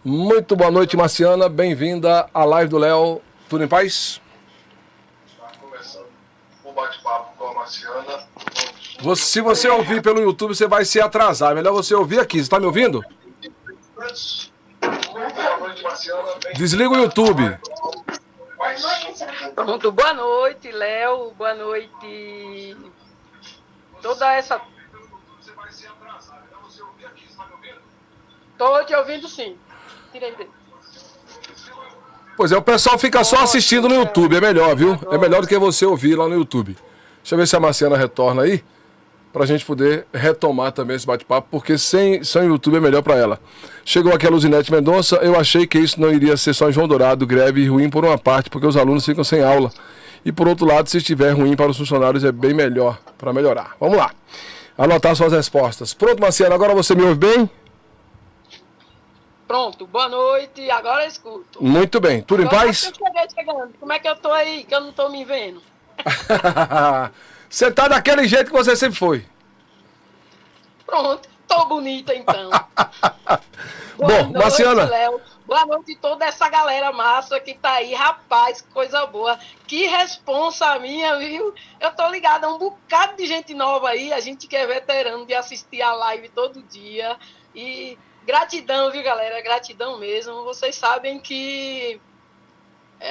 Muito boa noite, Marciana. Bem-vinda à live do Léo. Tudo em paz? Está começando o bate-papo com a Marciana. Se você ouvir pelo YouTube, você vai se atrasar. É melhor você ouvir aqui. Você está me ouvindo? Muito boa noite, Marciana. Desliga o YouTube. Pronto, boa noite, Léo. Boa noite. Toda essa. Você vai se atrasar. É melhor você ouvir aqui. Você está me ouvindo? Tô te ouvindo, sim. Tirei dele. Pois é, o pessoal fica só assistindo no YouTube. É melhor, viu? É melhor do que você ouvir lá no YouTube. Deixa eu ver se a Marciana retorna aí, pra gente poder retomar também esse bate-papo, porque sem o YouTube é melhor pra ela. Chegou aqui a Luzinete Mendonça. Eu achei que isso não iria ser só em João Dourado, greve ruim por uma parte, porque os alunos ficam sem aula. E por outro lado, se estiver ruim para os funcionários, é bem melhor para melhorar. Vamos lá. Anotar suas respostas. Pronto, Marciana, agora você me ouve bem? Pronto, boa noite. Agora eu escuto. Muito bem. Tudo Agora em paz? chegando. Como é que eu tô aí, que eu não tô me vendo? Você tá daquele jeito que você sempre foi. Pronto, tô bonita então. Bom, Marciana. Léo. Boa noite toda essa galera massa que tá aí. Rapaz, coisa boa. Que responsa minha, viu? Eu tô ligada a um bocado de gente nova aí. A gente que é veterano de assistir a live todo dia. E gratidão, viu, galera? Gratidão mesmo. Vocês sabem que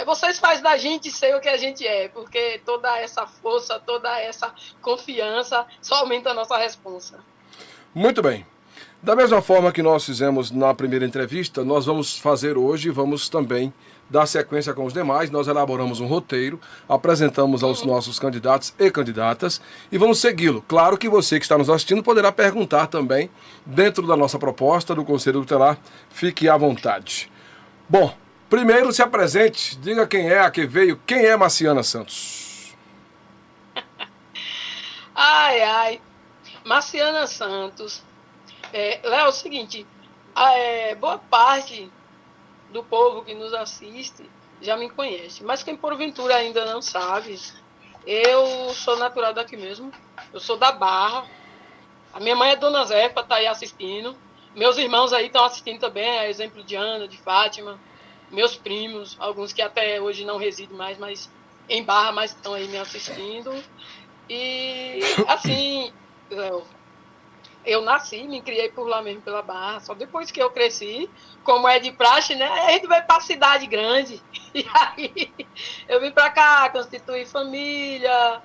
vocês fazem da gente ser o que a gente é, porque toda essa força, toda essa confiança só aumenta a nossa responsa. Muito bem. Da mesma forma que nós fizemos na primeira entrevista, nós vamos fazer hoje, vamos também dar sequência com os demais. Nós elaboramos um roteiro, apresentamos aos nossos candidatos e candidatas e vamos segui-lo. Claro que você que está nos assistindo poderá perguntar também dentro da nossa proposta do Conselho Tutelar. Fique à vontade. Bom, primeiro se apresente, diga quem é, a que veio, quem é Marciana Santos. Ai, Marciana Santos. Léo, é o seguinte, boa parte do povo que nos assiste já me conhece, mas quem porventura ainda não sabe, eu sou natural daqui mesmo, eu sou da Barra, a minha mãe é Dona Zefa, tá aí assistindo, meus irmãos aí estão assistindo também, a exemplo de Ana, de Fátima, meus primos, alguns que até hoje não residem mais, mas em Barra, mas estão aí me assistindo, e assim, Léo, eu nasci, me criei por lá mesmo, pela Barra. Só depois que eu cresci, como é de praxe, né? A gente vai pra cidade grande. E aí eu vim pra cá, constituir família.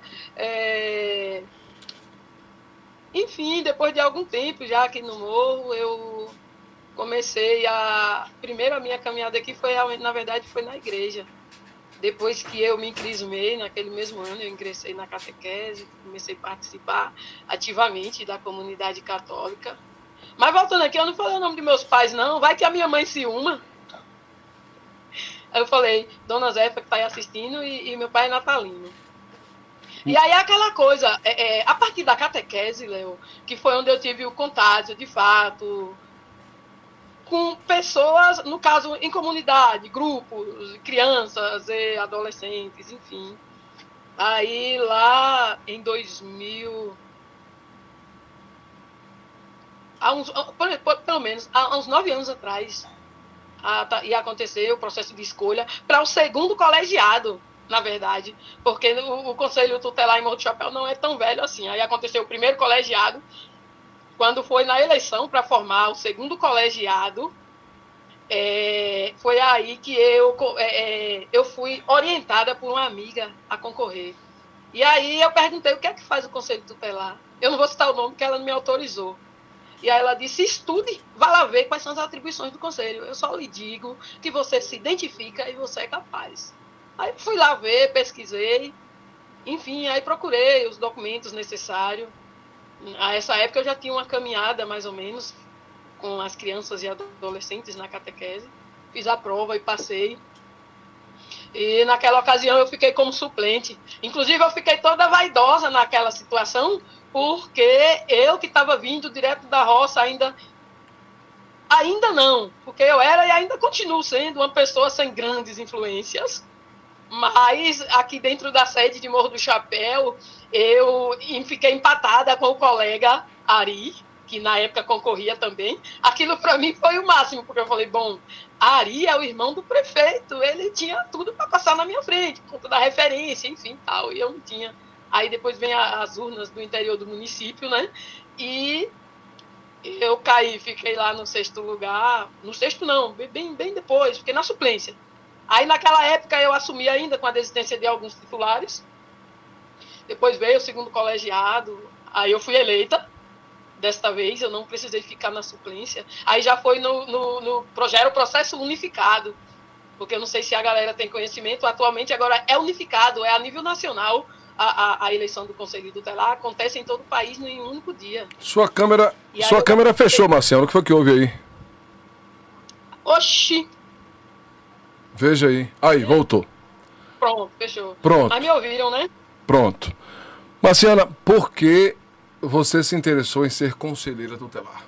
Enfim, depois de algum tempo já aqui no Morro, eu comecei primeiro a minha caminhada aqui foi, na verdade, foi na igreja. Depois que eu me crismei, naquele mesmo ano, eu ingressei na catequese, comecei a participar ativamente da comunidade católica. Mas voltando aqui, eu não falei o nome de meus pais, não. Vai que a minha mãe se uma. Aí eu falei, Dona Zefa, que está aí assistindo, e meu pai é natalino. E aí aquela coisa, a partir da catequese, Léo, que foi onde eu tive o contato, de fato, com pessoas, no caso, em comunidade, grupos, crianças e adolescentes, enfim. Aí lá em 2000, pelo menos há uns 9 anos atrás, ia acontecer o processo de escolha para o segundo colegiado, na verdade, porque o Conselho Tutelar em Morro do Chapéu não é tão velho assim. Aí aconteceu o primeiro colegiado, quando foi na eleição para formar o segundo colegiado, foi aí que eu fui orientada por uma amiga a concorrer. E aí eu perguntei o que é que faz o Conselho Tutelar. Eu não vou citar o nome porque ela não me autorizou. E aí ela disse, estude, vá lá ver quais são as atribuições do Conselho. Eu só lhe digo que você se identifica e você é capaz. Aí fui lá ver, pesquisei, enfim, aí procurei os documentos necessários. A essa época eu já tinha uma caminhada, mais ou menos, com as crianças e adolescentes na catequese. Fiz a prova e passei. E naquela ocasião eu fiquei como suplente. Inclusive eu fiquei toda vaidosa naquela situação, porque eu que estava vindo direto da roça ainda não, porque eu era e ainda continuo sendo uma pessoa sem grandes influências. Mas aqui dentro da sede de Morro do Chapéu, eu fiquei empatada com o colega Ari. que na época concorria também, aquilo para mim foi o máximo, porque eu falei, bom, Ari é o irmão do prefeito, ele tinha tudo para passar na minha frente, por conta da referência, enfim, tal, e eu não tinha. Aí depois vem as urnas do interior do município, né? E eu caí, fiquei lá no 6º lugar, no 6º não, bem depois, fiquei na suplência. Aí naquela época eu assumi ainda com a desistência de alguns titulares, depois veio o 2º colegiado, aí eu fui eleita, desta vez eu não precisei ficar na suplência, aí já foi já era o processo unificado, porque eu não sei se a galera tem conhecimento, atualmente agora é unificado, é a nível nacional, a eleição do Conselho Tutelar acontece em todo o país em um único dia. Sua câmera fechou, Marciano. O que foi que houve aí? Oxi! Veja aí. Aí, voltou. Pronto, fechou. Pronto. Mas me ouviram, né? Pronto. Marciana, por que você se interessou em ser conselheira tutelar?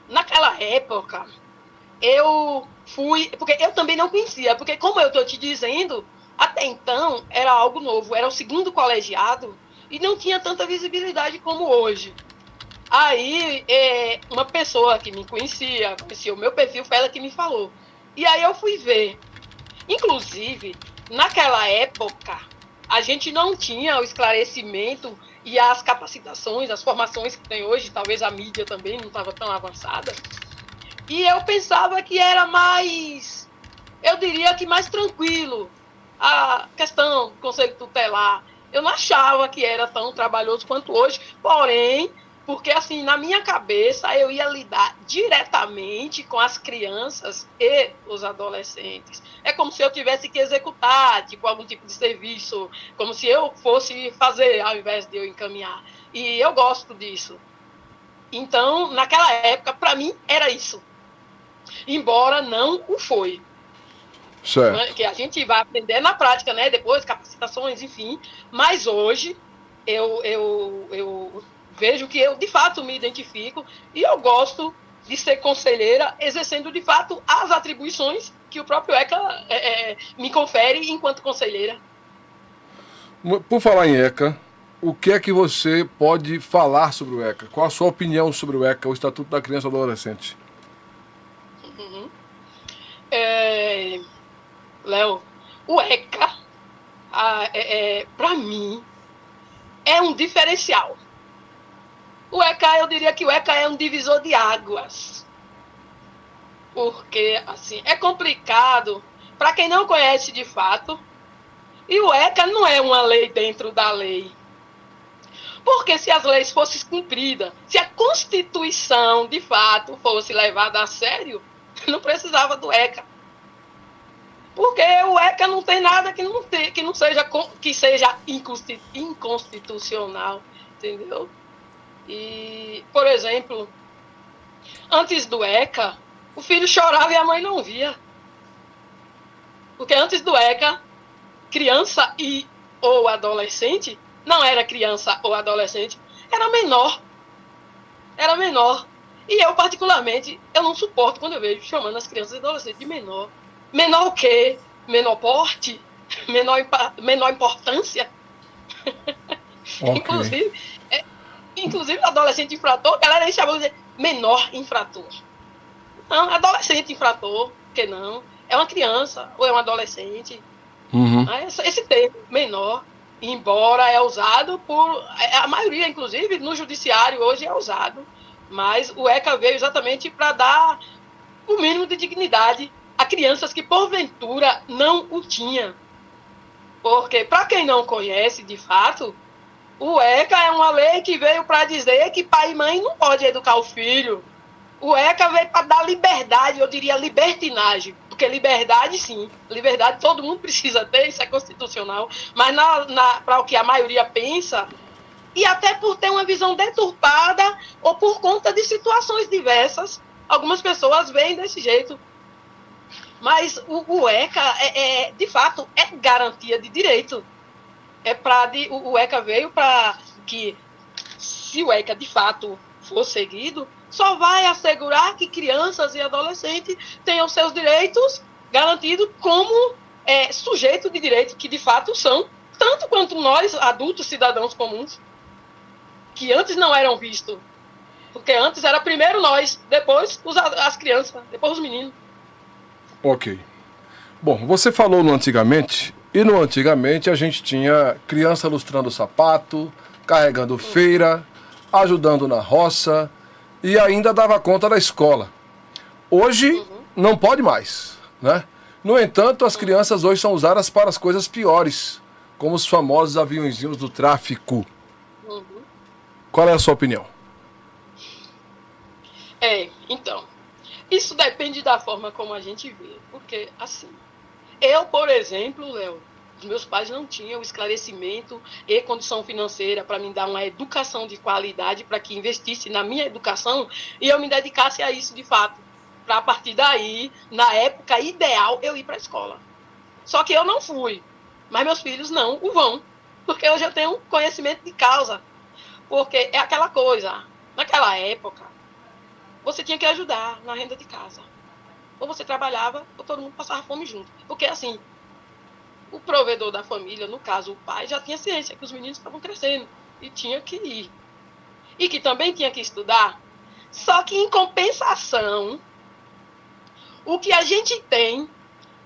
Naquela época, eu fui... Porque eu também não conhecia, porque como eu estou te dizendo, até então era algo novo, era o 2º colegiado e não tinha tanta visibilidade como hoje. Aí, uma pessoa que me conhecia o meu perfil, foi ela que me falou. E aí eu fui ver. Inclusive, naquela época, a gente não tinha o esclarecimento e as capacitações, as formações que tem hoje, talvez a mídia também não estava tão avançada. E eu pensava que era mais, eu diria que mais tranquilo a questão do Conselho Tutelar. Eu não achava que era tão trabalhoso quanto hoje, porém, porque assim, na minha cabeça, eu ia lidar diretamente com as crianças e os adolescentes. É como se eu tivesse que executar, tipo, algum tipo de serviço, como se eu fosse fazer, ao invés de eu encaminhar. E eu gosto disso. Então, naquela época, para mim, era isso. Embora não o foi. Certo. Que a gente vai aprender na prática, né? Depois, capacitações, enfim. Mas hoje, eu vejo que eu, de fato, me identifico e eu gosto de ser conselheira, exercendo, de fato, as atribuições que o próprio ECA me confere enquanto conselheira. Por falar em ECA, o que é que você pode falar sobre o ECA? Qual a sua opinião sobre o ECA, o Estatuto da Criança e do Adolescente? Léo, o ECA, para mim, é um diferencial. O ECA, eu diria que o ECA é um divisor de águas. Porque, assim, é complicado para quem não conhece de fato. E o ECA não é uma lei dentro da lei. Porque se as leis fossem cumpridas, se a Constituição, de fato, fosse levada a sério, não precisava do ECA. Porque o ECA não tem nada que seja inconstitucional, entendeu? E, por exemplo, antes do ECA, o filho chorava e a mãe não via. Porque antes do ECA, criança ou adolescente, não era criança ou adolescente, era menor. Era menor. E eu, particularmente, eu não suporto quando eu vejo chamando as crianças e adolescentes de menor. Menor o quê? Menor porte? Menor importância? Okay. Inclusive, adolescente infrator, a galera aí chamou de menor infrator. Não, adolescente infrator, por que não? É uma criança ou é um adolescente. Uhum. Esse termo, menor, embora é usado por... A maioria, inclusive, no judiciário hoje é usado. Mas o ECA veio exatamente para dar o mínimo de dignidade a crianças que, porventura, não o tinham. Porque, para quem não conhece, de fato, o ECA é uma lei que veio para dizer que pai e mãe não podem educar o filho. O ECA veio para dar liberdade, eu diria libertinagem. Porque liberdade, sim. Liberdade todo mundo precisa ter, isso é constitucional. Mas para o que a maioria pensa, e até por ter uma visão deturpada ou por conta de situações diversas, algumas pessoas veem desse jeito. Mas o ECA, de fato, é garantia de direito. O ECA veio para que, se o ECA de fato for seguido, só vai assegurar que crianças e adolescentes tenham seus direitos garantidos como sujeitos de direito, que de fato são, tanto quanto nós, adultos, cidadãos comuns. que antes não eram vistos. Porque antes era primeiro nós, depois as crianças, depois os meninos. Ok. Bom, você falou no antigamente, e no antigamente a gente tinha criança lustrando sapato, carregando feira, ajudando na roça e ainda dava conta da escola. Hoje não pode mais, né? No entanto, as crianças hoje são usadas para as coisas piores, como os famosos aviãozinhos do tráfico. Qual é a sua opinião? Então, isso depende da forma como a gente vê. Porque, assim, eu, por exemplo, Léo, os meus pais não tinham esclarecimento e condição financeira para me dar uma educação de qualidade, para que investisse na minha educação e eu me dedicasse a isso de fato. Para, a partir daí, na época ideal, eu ir para a escola. Só que eu não fui. Mas meus filhos não o vão. Porque hoje eu tenho conhecimento de causa. Porque é aquela coisa. Naquela época, você tinha que ajudar na renda de casa. Ou você trabalhava, ou todo mundo passava fome junto. Porque, assim, o provedor da família, no caso o pai, já tinha ciência que os meninos estavam crescendo. E tinha que ir. E que também tinha que estudar. Só que, em compensação, o que a gente tem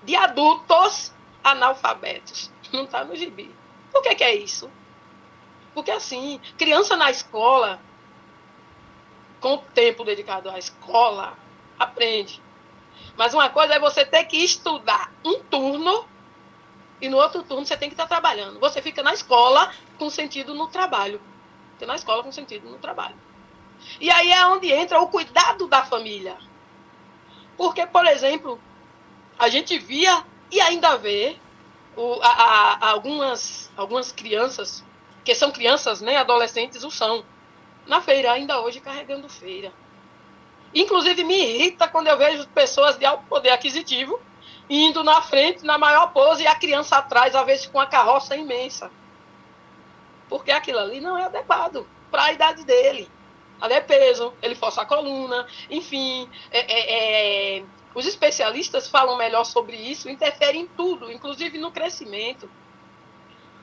de adultos analfabetos não está no gibi. Por que é isso? Porque, assim, criança na escola, com o tempo dedicado à escola, aprende. Mas uma coisa é você ter que estudar um turno e no outro turno você tem que estar trabalhando. Você fica na escola com sentido no trabalho. Fica na escola com sentido no trabalho. E aí é onde entra o cuidado da família. Porque, por exemplo, a gente via e ainda vê algumas crianças, que são crianças, né, adolescentes, o são, na feira, ainda hoje carregando feira. Inclusive me irrita quando eu vejo pessoas de alto poder aquisitivo indo na frente, na maior pose, e a criança atrás, às vezes com uma carroça imensa. Porque aquilo ali não é adequado para a idade dele. Ali é peso, ele força a coluna, enfim. Os especialistas falam melhor sobre isso, interferem em tudo, inclusive no crescimento.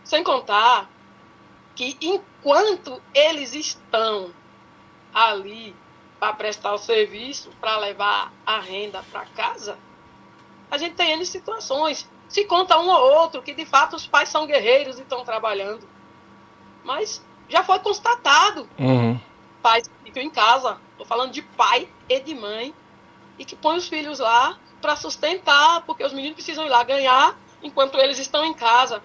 Sem contar que enquanto eles estão ali para prestar o serviço, para levar a renda para casa, a gente tem N situações. Se conta um ou outro que, de fato, os pais são guerreiros e estão trabalhando. Mas já foi constatado. Pais que ficam em casa, estou falando de pai e de mãe, e que põem os filhos lá para sustentar, porque os meninos precisam ir lá ganhar enquanto eles estão em casa.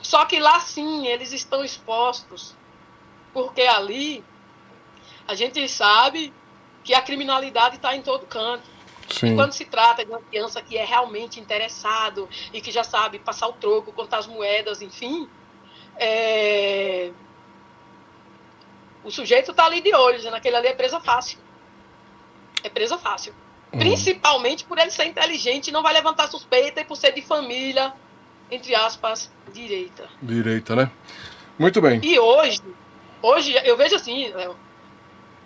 Só que lá sim, eles estão expostos, porque ali a gente sabe que a criminalidade está em todo canto. Sim. E quando se trata de uma criança que é realmente interessado e que já sabe passar o troco, contar as moedas, enfim, o sujeito está ali de olho, dizendo que aquele ali é presa fácil. É presa fácil. Principalmente por ele ser inteligente, não vai levantar suspeita, e por ser de família, entre aspas, direita. Direita, né? Muito bem. E hoje eu vejo assim, Léo,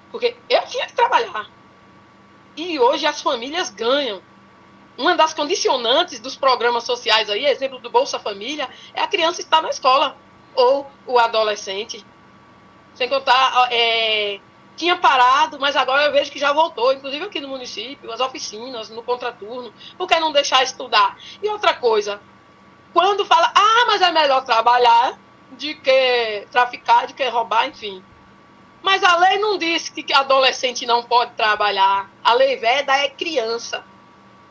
porque eu tinha que trabalhar. E hoje as famílias ganham. Uma das condicionantes dos programas sociais aí, exemplo do Bolsa Família, é a criança estar na escola. Ou o adolescente. Sem contar, tinha parado, mas agora eu vejo que já voltou, inclusive aqui no município, as oficinas, no contraturno. Por que não deixar estudar? E outra coisa, quando fala, mas é melhor trabalhar do que traficar, do que roubar, enfim. Mas a lei não diz que adolescente não pode trabalhar. A lei veda é criança.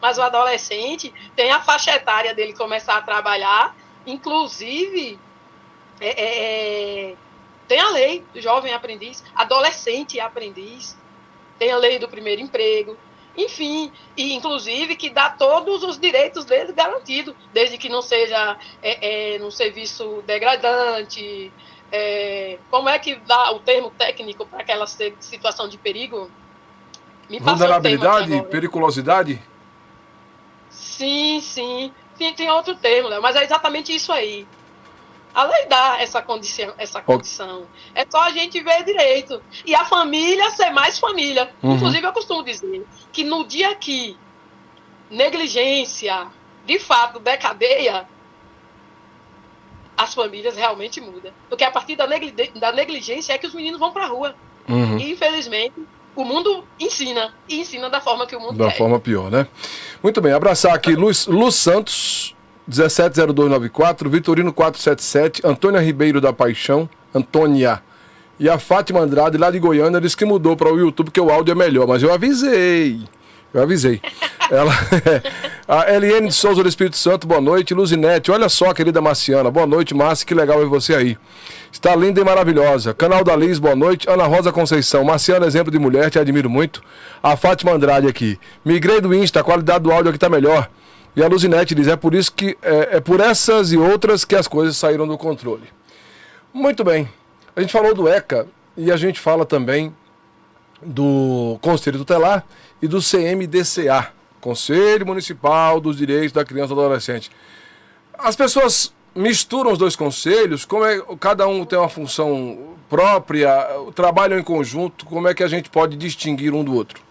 Mas o adolescente tem a faixa etária dele começar a trabalhar. Inclusive, tem a lei do jovem aprendiz, adolescente aprendiz. Tem a lei do primeiro emprego. Enfim, e inclusive que dá todos os direitos dele garantidos, desde que não seja num serviço degradante. Como é que dá o termo técnico para aquela situação de perigo? Me passa vulnerabilidade, periculosidade? Sim, tem outro termo, Léo, mas é exatamente isso aí. A lei dá essa condição. É só a gente ver direito. E a família ser mais família. Inclusive, eu costumo dizer que no dia que negligência, de fato, decadeia, as famílias realmente mudam. Porque a partir da negligência é que os meninos vão para a rua. E, infelizmente, o mundo ensina. E ensina da forma que o mundo quer. Da forma pior, né? Muito bem. Abraçar aqui Lu Santos, 170294, Vitorino 477, Antônia Ribeiro da Paixão, Antônia. E a Fátima Andrade, lá de Goiânia, disse que mudou para o YouTube, que o áudio é melhor. Mas eu avisei. Ela, a Eliane de Souza do Espírito Santo, boa noite. Luzinete, olha só, querida Marciana. Boa noite, Márcia, que legal ver você aí. Está linda e maravilhosa. Canal da Liz, boa noite. Ana Rosa Conceição, Marciana, exemplo de mulher, te admiro muito. A Fátima Andrade aqui. Migrei do Insta, a qualidade do áudio aqui está melhor. E a Luzinete diz, é por isso que é por essas e outras que as coisas saíram do controle. Muito bem. A gente falou do ECA e a gente fala também do Conselho Tutelar e do CMDCA, Conselho Municipal dos Direitos da Criança e do Adolescente. As pessoas misturam os dois conselhos, cada um tem uma função própria, trabalham em conjunto, como é que a gente pode distinguir um do outro?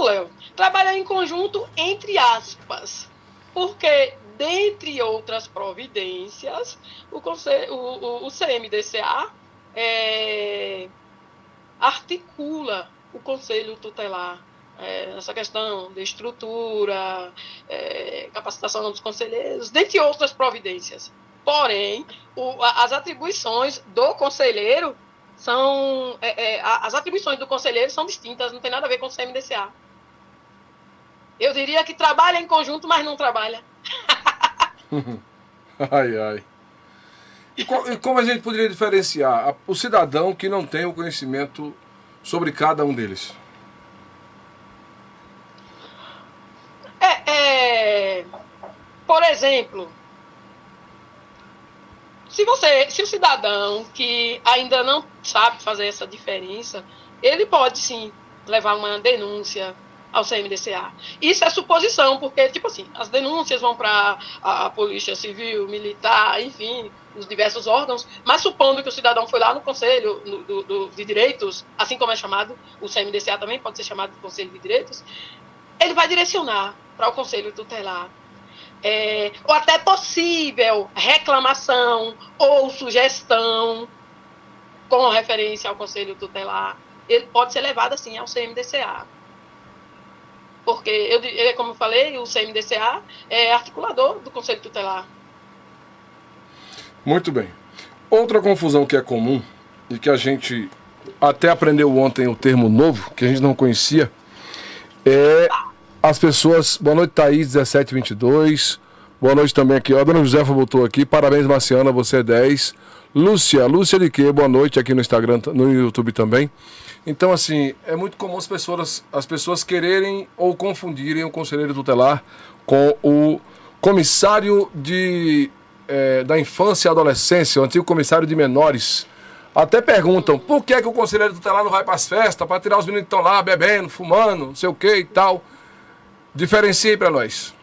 Léo, trabalhar em conjunto entre aspas, porque dentre outras providências, o CMDCA articula o Conselho Tutelar nessa questão de estrutura, capacitação dos conselheiros, dentre outras providências. Porém, as atribuições do conselheiro são distintas, não tem nada a ver com o CMDCA. Eu diria que trabalha em conjunto, mas não trabalha. Ai. E como a gente poderia diferenciar o cidadão que não tem o conhecimento sobre cada um deles? Por exemplo, se o cidadão que ainda não sabe fazer essa diferença, ele pode sim levar uma denúncia ao CMDCA. Isso é suposição, porque, tipo assim, as denúncias vão para a Polícia Civil, Militar, enfim, os diversos órgãos, mas supondo que o cidadão foi lá no Conselho de Direitos, assim como é chamado, o CMDCA também pode ser chamado de Conselho de Direitos, ele vai direcionar para o Conselho Tutelar. Ou até possível reclamação ou sugestão com referência ao Conselho Tutelar, ele pode ser levado, assim, ao CMDCA. Porque, como eu falei, o CMDCA é articulador do Conselho Tutelar. Muito bem. Outra confusão que é comum e que a gente até aprendeu ontem o termo novo, que a gente não conhecia, é as pessoas... Boa noite, Thaís, 1722. Boa noite também aqui. A dona Josefa botou aqui. Parabéns, Marciana, você é 10. Lúcia de quê? Boa noite aqui no Instagram, no YouTube também. Então, assim, é muito comum as pessoas quererem ou confundirem o conselheiro tutelar com o comissário da infância e adolescência, o antigo comissário de menores. Até perguntam, por que o conselheiro tutelar não vai para as festas, para tirar os meninos que estão lá bebendo, fumando, não sei o que e tal. Diferencie para nós.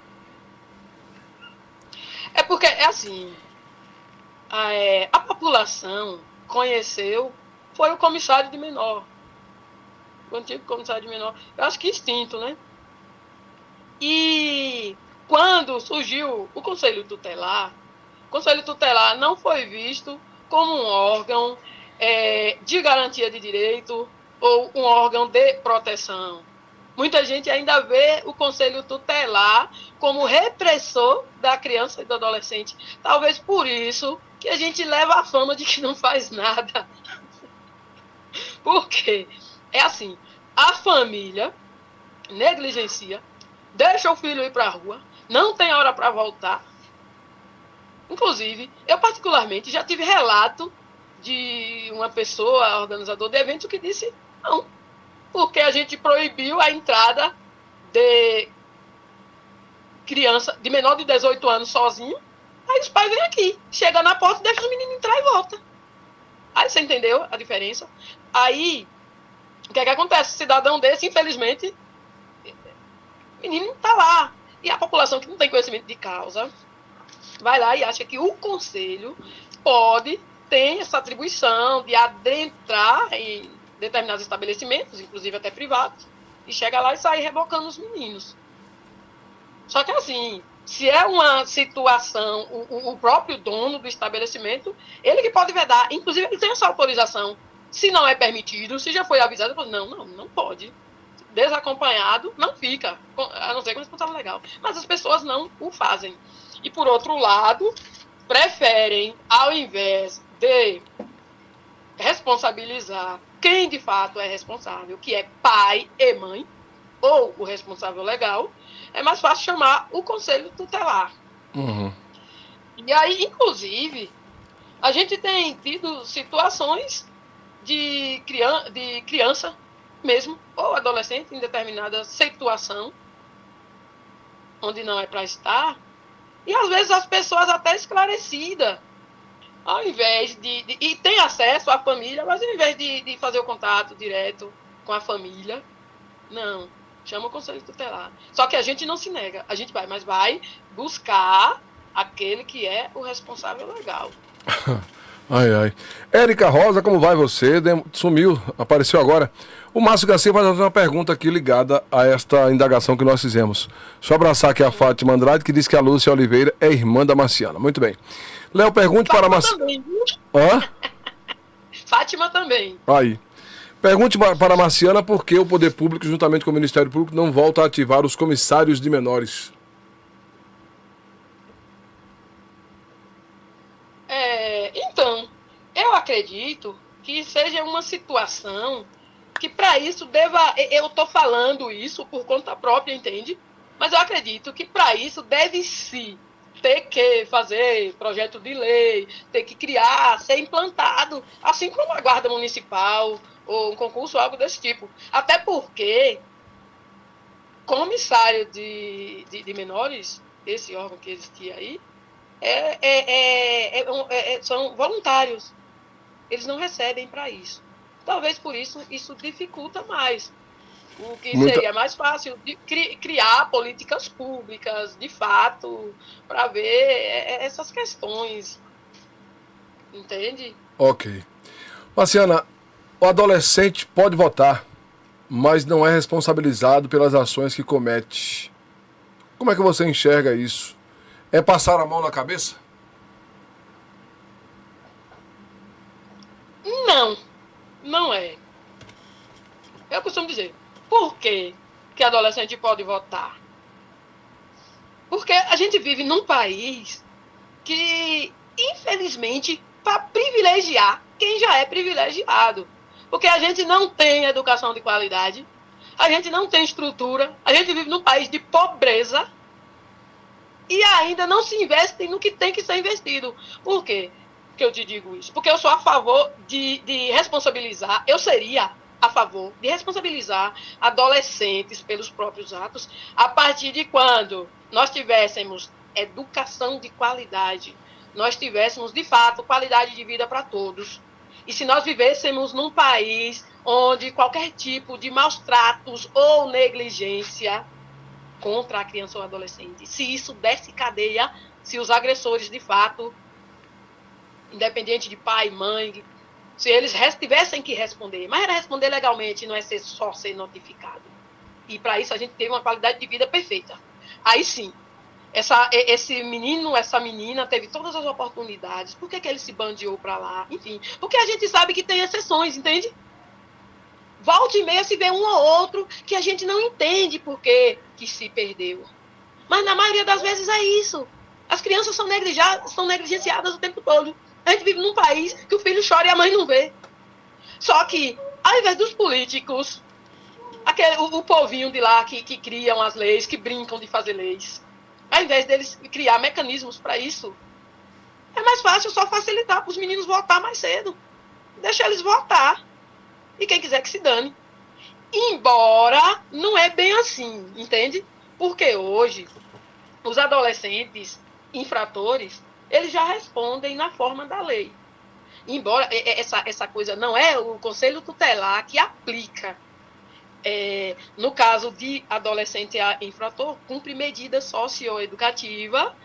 É porque, assim, a população conheceu, foi o comissário de menor. O antigo comissário de menor, eu acho que extinto, né? E quando surgiu o Conselho Tutelar não foi visto como um órgão de garantia de direito ou um órgão de proteção. Muita gente ainda vê o Conselho Tutelar como repressor da criança e do adolescente. Talvez por isso que a gente leva a fama de que não faz nada. Por quê? É assim, a família negligencia, deixa o filho ir para a rua, não tem hora para voltar. Inclusive, eu particularmente já tive relato de uma pessoa, organizador de evento, que disse não, porque a gente proibiu a entrada de criança, de menor de 18 anos sozinho, aí os pais vêm aqui, chega na porta, deixa os meninos entrar e volta. Aí você entendeu a diferença? Aí, o que é que acontece? Cidadão desse, infelizmente, o menino está lá. E a população que não tem conhecimento de causa vai lá e acha que o conselho tem essa atribuição de adentrar em determinados estabelecimentos, inclusive até privados, e chega lá e sai rebocando os meninos. Só que assim, Se é uma situação, o próprio dono do estabelecimento, ele que pode vedar. Inclusive, ele tem essa autorização. Se não é permitido, se já foi avisado, não pode. Desacompanhado, não fica, a não ser com responsável legal. Mas as pessoas não o fazem. E, por outro lado, preferem, ao invés de responsabilizar quem de fato é responsável, que é pai e mãe, ou o responsável legal, é mais fácil chamar o conselho tutelar. Uhum. E aí, inclusive, a gente tem tido situações de criança mesmo, ou adolescente, em determinada situação, onde não é para estar, e às vezes as pessoas até esclarecidas, ao invés e tem acesso à família, mas ao invés de fazer o contato direto com a família, não, chama o conselho tutelar. Só que a gente não se nega, a gente vai, mas vai buscar aquele que é o responsável legal. Ai, ai. Érica Rosa, como vai você? Sumiu, apareceu agora. O Márcio Garcia vai fazer uma pergunta aqui ligada a esta indagação que nós fizemos. Deixa eu abraçar aqui a Fátima Andrade, que diz que a Lúcia Oliveira é irmã da Marciana. Muito bem. Léo, pergunte para a Marciana. Hã? Fátima também. Aí. Pergunte para a Marciana por que o Poder Público, juntamente com o Ministério Público, não volta a ativar os comissários de menores. Então, eu acredito que seja uma situação que para isso deva... Eu estou falando isso por conta própria, entende? Mas eu acredito que para isso deve-se ter que fazer projeto de lei, ter que criar, ser implantado, assim como a Guarda Municipal ou um concurso, algo desse tipo. Até porque comissário de menores, esse órgão que existia aí, são voluntários. Eles não recebem para isso. Talvez por isso dificulta mais. O que seria mais fácil de criar políticas públicas, de fato, para ver essas questões. Entende? Ok. Marciana, o adolescente pode votar, mas não é responsabilizado pelas ações que comete. Como é que você enxerga isso? É passar a mão na cabeça? Não é. Eu costumo dizer, por que adolescente pode votar? Porque a gente vive num país que, infelizmente, para privilegiar quem já é privilegiado. Porque a gente não tem educação de qualidade, a gente não tem estrutura, a gente vive num país de pobreza e ainda não se investe no que tem que ser investido. Por quê que eu te digo isso? Porque eu sou a favor de responsabilizar, eu seria a favor de responsabilizar adolescentes pelos próprios atos a partir de quando nós tivéssemos educação de qualidade, nós tivéssemos, de fato, qualidade de vida para todos. E se nós vivêssemos num país onde qualquer tipo de maus tratos ou negligência contra a criança ou adolescente, se isso desse cadeia, se os agressores, de fato, independente de pai, mãe, se eles tivessem que responder, mas era responder legalmente, não é só ser notificado. E para isso a gente teve uma qualidade de vida perfeita. Aí sim, esse menino, essa menina teve todas as oportunidades. Por que ele se bandeou para lá? Enfim, porque a gente sabe que tem exceções, entende? Volta e meia se vê um ou outro que a gente não entende por que se perdeu. Mas na maioria das vezes é isso. As crianças são negligenciadas o tempo todo. A gente vive num país que o filho chora e a mãe não vê. Só que, ao invés dos políticos, o povinho de lá que criam as leis, que brincam de fazer leis, ao invés deles criar mecanismos para isso, é mais fácil só facilitar para os meninos votar mais cedo. Deixa eles votar. E quem quiser que se dane. Embora não é bem assim, entende? Porque hoje, os adolescentes infratores, eles já respondem na forma da lei. Embora essa coisa não é o Conselho Tutelar que aplica. No caso de adolescente infrator, cumpre medida socioeducativa,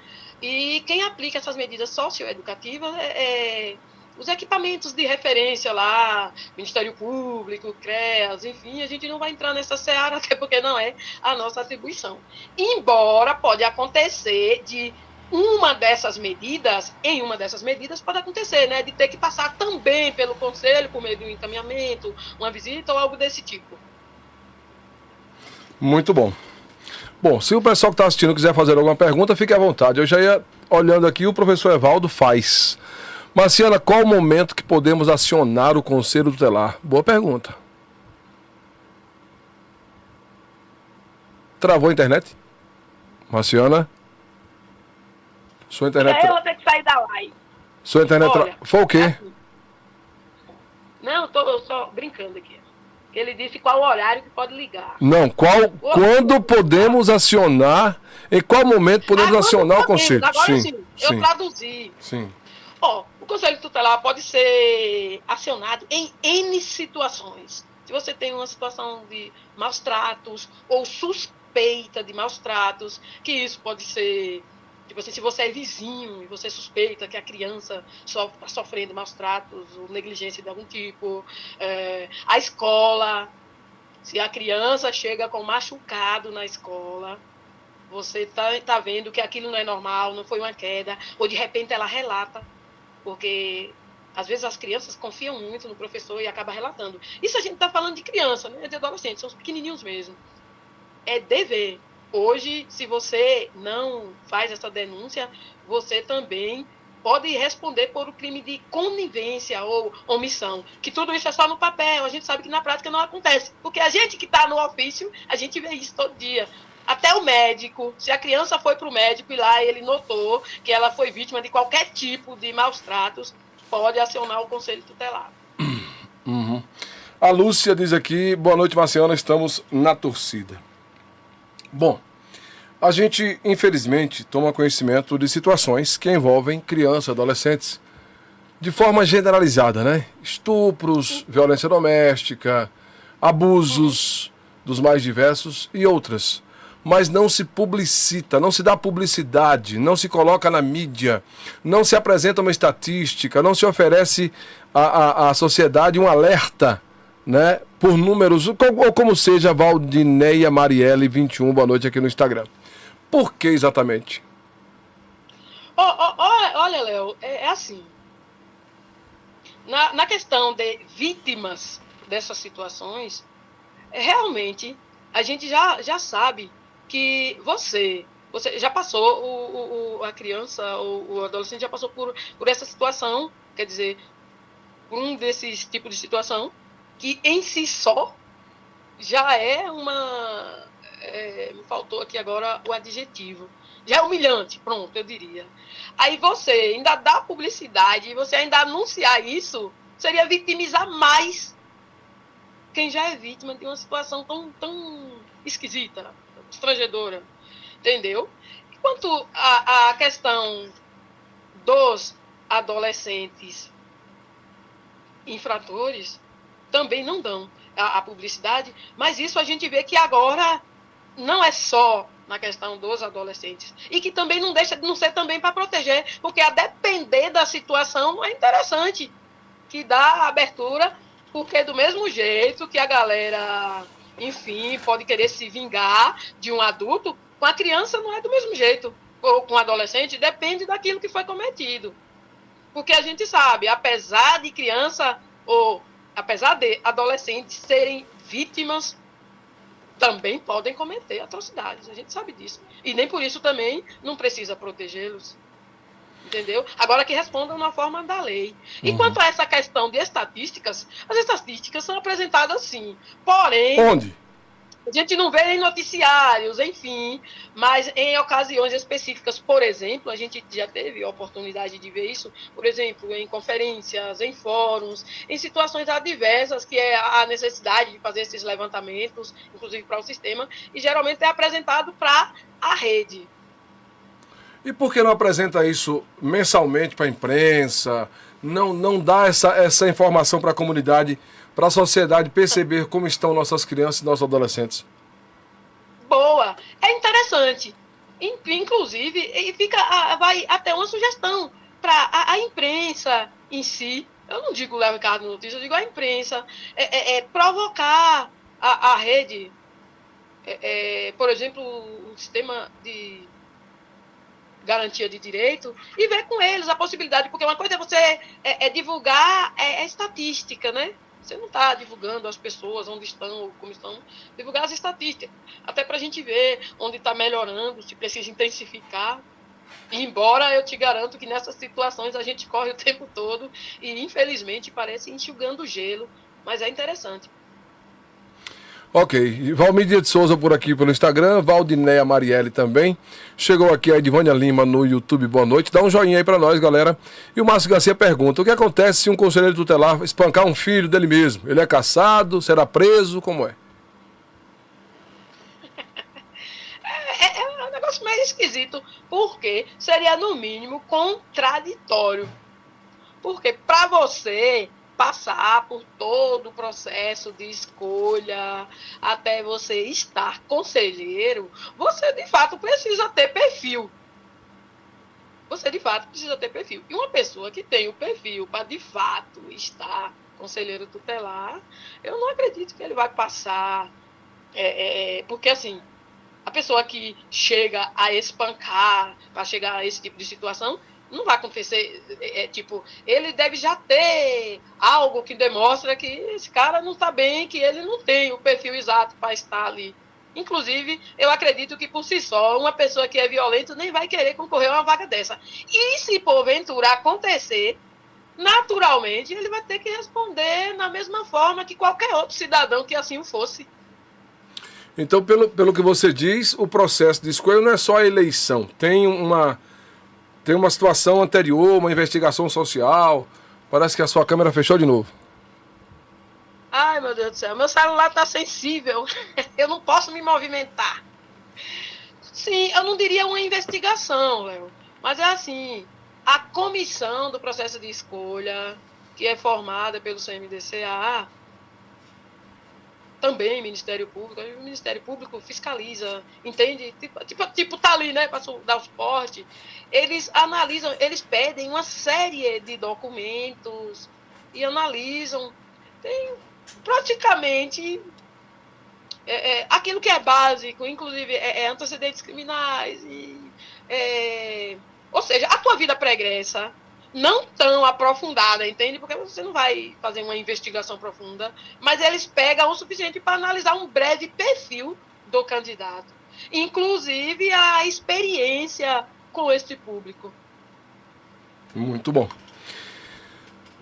e quem aplica essas medidas socioeducativas os equipamentos de referência lá, Ministério Público, CREAS, enfim, a gente não vai entrar nessa seara, até porque não é a nossa atribuição. Embora pode acontecer de em uma dessas medidas pode acontecer, né, de ter que passar também pelo conselho, por meio de um encaminhamento, uma visita ou algo desse tipo. Muito bom. Bom, se o pessoal que está assistindo quiser fazer alguma pergunta, fique à vontade. Eu já ia olhando aqui, o professor Evaldo faz. Marciana, qual o momento que podemos acionar o Conselho Tutelar? Boa pergunta. Travou a internet? Marciana? Sua internet... Eu vou ter que sair da live. Sua internet... Olha, Foi o quê? Não, eu só brincando aqui. Ele disse qual o horário que pode ligar. Não, quando podemos acionar, em qual momento podemos acionar o Conselho? Agora sim, eu traduzi. Sim. O Conselho Tutelar pode ser acionado em N situações. Se você tem uma situação de maus tratos ou suspeita de maus tratos, que isso pode ser, tipo assim, se você é vizinho e você suspeita que a criança está sofrendo maus tratos ou negligência de algum tipo, a escola, se a criança chega com machucado na escola, você tá vendo que aquilo não é normal, não foi uma queda, ou de repente ela relata, porque às vezes as crianças confiam muito no professor e acabam relatando. Isso a gente está falando de criança, né? De adolescentes, são os pequenininhos mesmo. É dever. Hoje, se você não faz essa denúncia, você também pode responder por o crime de conivência ou omissão, que tudo isso é só no papel, a gente sabe que na prática não acontece, porque a gente que está no ofício, a gente vê isso todo dia. Até o médico, se a criança foi para o médico e lá ele notou que ela foi vítima de qualquer tipo de maus tratos, pode acionar o Conselho Tutelar. Uhum. A Lúcia diz aqui, boa noite, Marciana, estamos na torcida. Bom, a gente, infelizmente, toma conhecimento de situações que envolvem crianças, adolescentes, de forma generalizada, né? Estupros, violência doméstica, abusos dos mais diversos e outras. Mas não se publicita, não se dá publicidade, não se coloca na mídia, não se apresenta uma estatística, não se oferece à sociedade um alerta, né, por números, ou como seja, Valdineia Marielle 21, boa noite aqui no Instagram. Por que exatamente? Olha, Léo, é assim. Na questão de vítimas dessas situações, realmente a gente já sabe que você já passou, a criança ou o adolescente já passou por essa situação, quer dizer, por um desses tipos de situação, que em si só já é me faltou aqui agora o adjetivo, já é humilhante, pronto, eu diria. Aí você ainda dá publicidade, você ainda anunciar isso, seria vitimizar mais quem já é vítima de uma situação tão esquisita, estrangedora, entendeu? Quanto à questão dos adolescentes infratores, também não dão a publicidade, mas isso a gente vê que agora não é só na questão dos adolescentes, e que também não deixa de não ser também para proteger, porque a depender da situação não é interessante que dá abertura, porque do mesmo jeito que a galera, enfim, pode querer se vingar de um adulto, com a criança não é do mesmo jeito, ou com o adolescente, depende daquilo que foi cometido. Porque a gente sabe, apesar de criança, ou apesar de adolescentes serem vítimas, também podem cometer atrocidades, a gente sabe disso. E nem por isso também não precisa protegê-los. Entendeu? Agora que respondam na forma da lei. E quanto a essa questão de estatísticas, as estatísticas são apresentadas sim. Porém, Onde? a gente não vê em noticiários, enfim, mas em ocasiões específicas, por exemplo, a gente já teve a oportunidade de ver isso, por exemplo, em conferências, em fóruns, em situações adversas, que é a necessidade de fazer esses levantamentos, inclusive para o sistema, e geralmente é apresentado para a rede. E por que não apresenta isso mensalmente para a imprensa? Não dá essa informação para a comunidade, para a sociedade perceber como estão nossas crianças e nossos adolescentes? Boa, é interessante. Inclusive, vai até uma sugestão para a imprensa, em si, eu não digo Léo Ricardo Notícias, eu digo a imprensa, provocar a rede, por exemplo, o sistema de garantia de direito, e ver com eles a possibilidade, porque uma coisa é você divulgar estatística, né? Você não está divulgando as pessoas onde estão ou como estão, divulgar as estatísticas, até para a gente ver onde está melhorando, se precisa intensificar. Embora eu te garanto que nessas situações a gente corre o tempo todo e, infelizmente, parece enxugando gelo, mas é interessante. Ok, e Valmir de Souza por aqui pelo Instagram, Valdinéia Marielle também. Chegou aqui a Edvânia Lima no YouTube, boa noite. Dá um joinha aí pra nós, galera. E o Márcio Garcia pergunta, o que acontece se um conselheiro tutelar espancar um filho dele mesmo? Ele é caçado, será preso, como é? É um negócio meio esquisito, porque seria, no mínimo, contraditório. Porque para você passar por todo o processo de escolha, até você estar conselheiro, você de fato precisa ter perfil. Você de fato precisa ter perfil. E uma pessoa que tem o perfil para de fato estar conselheiro tutelar, eu não acredito que ele vai passar. Porque assim, a pessoa que chega a espancar, para chegar a esse tipo de situação, não vai acontecer, ele deve já ter algo que demonstra que esse cara não está bem, que ele não tem o perfil exato para estar ali. Inclusive, eu acredito que por si só, uma pessoa que é violenta nem vai querer concorrer a uma vaga dessa. E se porventura acontecer, naturalmente, ele vai ter que responder na mesma forma que qualquer outro cidadão que assim o fosse. Então, pelo que você diz, o processo de escolha não é só a eleição. Tem uma situação anterior, uma investigação social. Parece que a sua câmera fechou de novo. Ai, meu Deus do céu, meu celular está sensível. Eu não posso me movimentar. Sim, eu não diria uma investigação, Léo. Mas é assim, a comissão do processo de escolha, que é formada pelo CMDCA, também Ministério Público, o Ministério Público fiscaliza, entende? Tipo tá ali, né, para dar o suporte. Eles analisam, eles pedem uma série de documentos e analisam. Tem praticamente aquilo que é básico, inclusive antecedentes criminais, ou seja, a tua vida pregressa, não tão aprofundada, entende? Porque você não vai fazer uma investigação profunda, mas eles pegam o suficiente para analisar um breve perfil do candidato, inclusive a experiência com este público. Muito bom.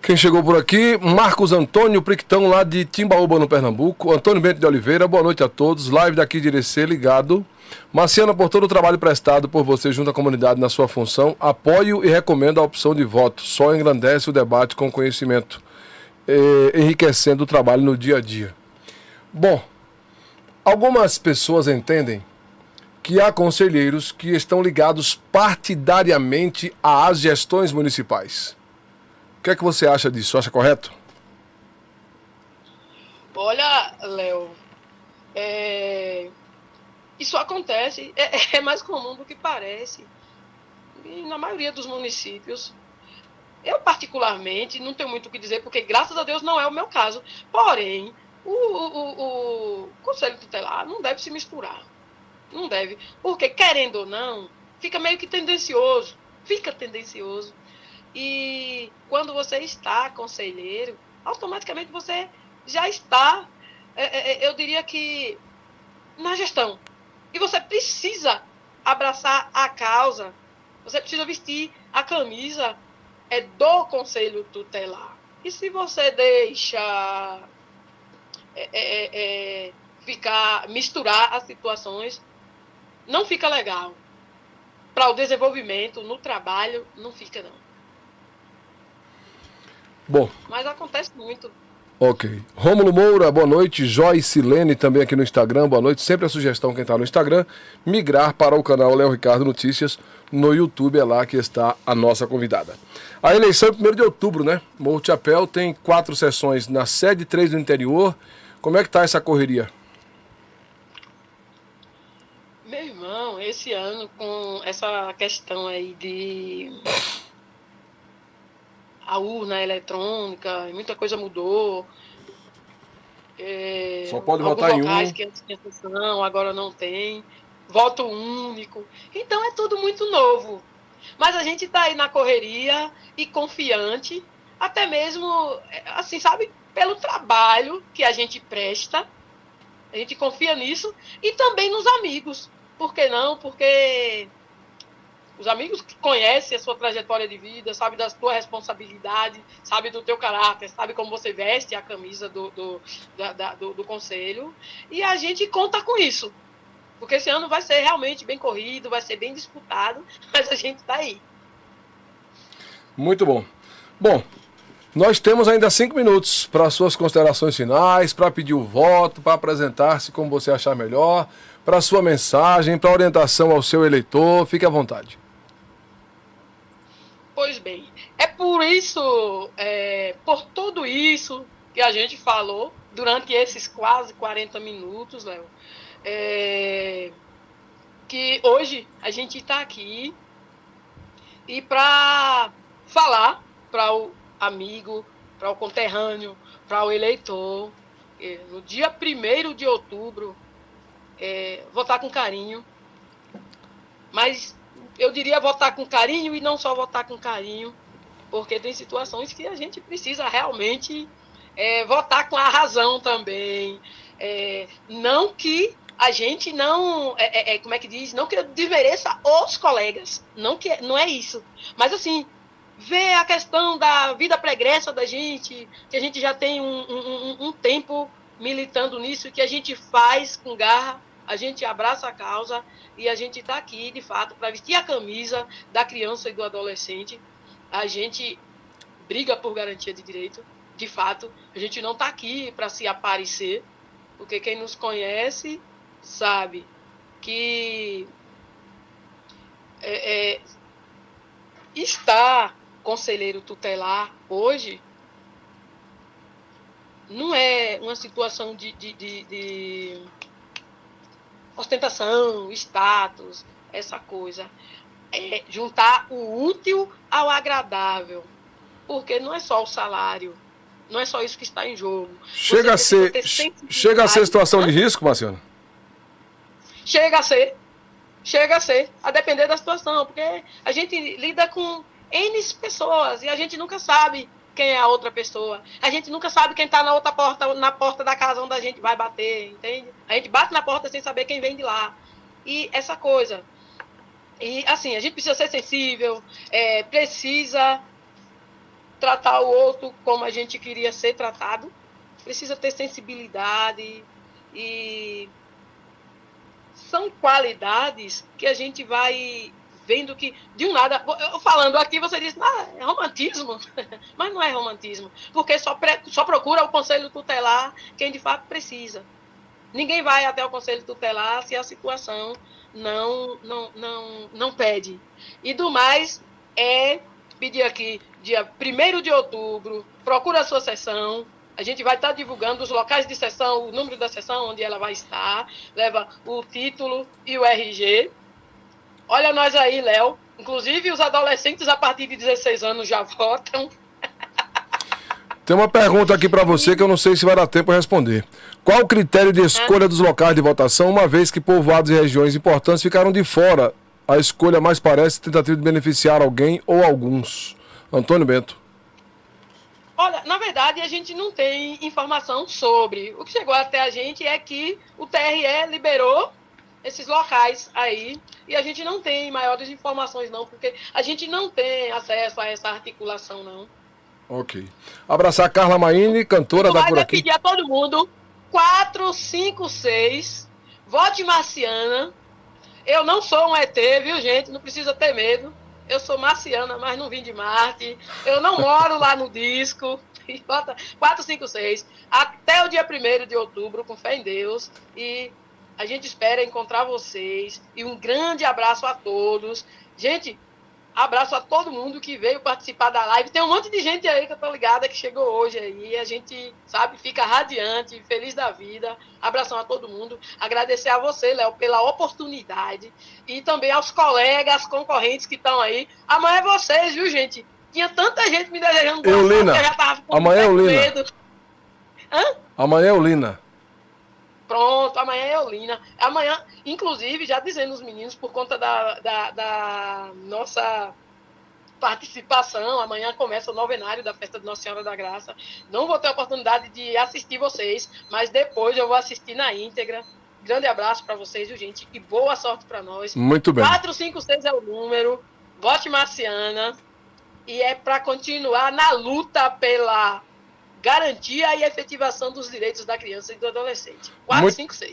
Quem chegou por aqui, Marcos Antônio Priquitão, lá de Timbaúba, no Pernambuco. Antônio Bento de Oliveira, boa noite a todos. Live daqui de Irecê, ligado. Marciana, por todo o trabalho prestado por você junto à comunidade na sua função, apoio e recomendo a opção de voto. Só engrandece o debate com conhecimento, enriquecendo o trabalho no dia a dia. Bom, algumas pessoas entendem que há conselheiros que estão ligados partidariamente às gestões municipais. O que é que você acha disso? Acha correto? Olha, Léo, isso acontece, é mais comum do que parece. E na maioria dos municípios, eu particularmente não tenho muito o que dizer, porque graças a Deus não é o meu caso. Porém, o Conselho Tutelar não deve se misturar. Não deve. Porque, querendo ou não, fica meio que tendencioso. Fica tendencioso. E quando você está conselheiro, automaticamente você já está, eu diria que, na gestão. E você precisa abraçar a causa, você precisa vestir a camisa do Conselho Tutelar. E se você deixa misturar as situações, não fica legal. Para o desenvolvimento no trabalho, não fica não. Bom. Mas acontece muito. Ok. Rômulo Moura, boa noite. Joyce Lene também aqui no Instagram, boa noite. Sempre a sugestão, quem está no Instagram, migrar para o canal Léo Ricardo Notícias no YouTube, é lá que está a nossa convidada. A eleição é 1º de outubro, né? Morro de Chapéu tem 4 sessões na sede, 3 no interior. Como é que está essa correria? Meu irmão, esse ano com essa questão aí de a urna eletrônica, muita coisa mudou. Só pode Alguns votar em locais um. que antes tinha sessão, agora não tem. Voto único. Então é tudo muito novo. Mas a gente está aí na correria e confiante, até mesmo, assim, sabe, pelo trabalho que a gente presta. A gente confia nisso. E também nos amigos. Por que não? Porque os amigos que conhecem a sua trajetória de vida, sabem da tua responsabilidade, sabem do teu caráter, sabem como você veste a camisa do conselho. E a gente conta com isso. Porque esse ano vai ser realmente bem corrido, vai ser bem disputado, mas a gente está aí. Muito bom. Bom, nós temos ainda 5 minutos para suas considerações finais, para pedir o voto, para apresentar-se como você achar melhor, para sua mensagem, para orientação ao seu eleitor. Fique à vontade. Pois bem, é por isso, por tudo isso que a gente falou durante esses quase 40 minutos, Léo, que hoje a gente está aqui e para falar para o amigo, para o conterrâneo, para o eleitor, no dia 1º de outubro, votar com carinho, mas eu diria votar com carinho e não só votar com carinho, porque tem situações que a gente precisa realmente votar com a razão também. Não que a gente não, como é que diz? Não que eu desmereça os colegas, não é isso. Mas assim, ver a questão da vida pregressa da gente, que a gente já tem um tempo militando nisso, que a gente faz com garra, a gente abraça a causa e a gente está aqui, de fato, para vestir a camisa da criança e do adolescente. A gente briga por garantia de direito, de fato. A gente não está aqui para se aparecer, porque quem nos conhece sabe que estar conselheiro tutelar hoje não é uma situação de ostentação, status, essa coisa. É juntar o útil ao agradável. Porque não é só o salário. Não é só isso que está em jogo. Chega a ser situação de risco, Marciana? Chega a ser. A depender da situação. Porque a gente lida com N pessoas e a gente nunca sabe quem é a outra pessoa. A gente nunca sabe quem está na outra porta, na porta da casa onde a gente vai bater, entende? A gente bate na porta sem saber quem vem de lá. E essa coisa. E assim, a gente precisa ser sensível, precisa tratar o outro como a gente queria ser tratado, precisa ter sensibilidade e são qualidades que a gente vai vendo que, de um nada, eu falando aqui, você diz, é romantismo, mas não é romantismo, porque só procura o conselho tutelar quem de fato precisa. Ninguém vai até o conselho tutelar se a situação não pede. E do mais, pedir aqui, dia 1º de outubro, procura a sua sessão. A gente vai estar divulgando os locais de sessão, o número da sessão, onde ela vai estar, leva o título e o RG. Olha nós aí, Léo. Inclusive, os adolescentes a partir de 16 anos já votam. Tem uma pergunta aqui para você que eu não sei se vai dar tempo para responder. Qual o critério de escolha dos locais de votação, uma vez que povoados e regiões importantes ficaram de fora? A escolha mais parece tentativa de beneficiar alguém ou alguns. Antônio Bento. Olha, na verdade, a gente não tem informação sobre. O que chegou até a gente é que o TRE liberou esses locais aí e a gente não tem maiores informações não, porque a gente não tem acesso a essa articulação não. Ok. Abraçar a Carla Maine, cantora da por aqui. Pedir a todo mundo 456, vote Marciana. Eu não sou um ET, viu, gente? Não precisa ter medo. Eu sou marciana, mas não vim de Marte. Eu não moro lá no disco. Vota 456 até o dia 1º de outubro, com fé em Deus. E a gente espera encontrar vocês. E um grande abraço a todos. Gente, abraço a todo mundo que veio participar da live. Tem um monte de gente aí que eu tô ligada que chegou hoje aí. A gente, sabe, fica radiante, feliz da vida. Abração a todo mundo. Agradecer a você, Léo, pela oportunidade. E também aos colegas concorrentes que estão aí. Amanhã é vocês, viu, gente? Tinha tanta gente me desejando boa Eulina, sorte, eu já tava com amanhã é Eulina. medo. Hã? Amanhã é Eulina. Pronto, amanhã é Eulina. Amanhã, inclusive, já dizendo os meninos, por conta da nossa participação, amanhã começa o novenário da Festa de Nossa Senhora da Graça. Não vou ter a oportunidade de assistir vocês, mas depois eu vou assistir na íntegra. Grande abraço para vocês, viu, gente? E boa sorte para nós. Muito bem. 456 é o número. Vote Marciana. E é para continuar na luta pela garantia e efetivação dos direitos da criança e do adolescente. 456.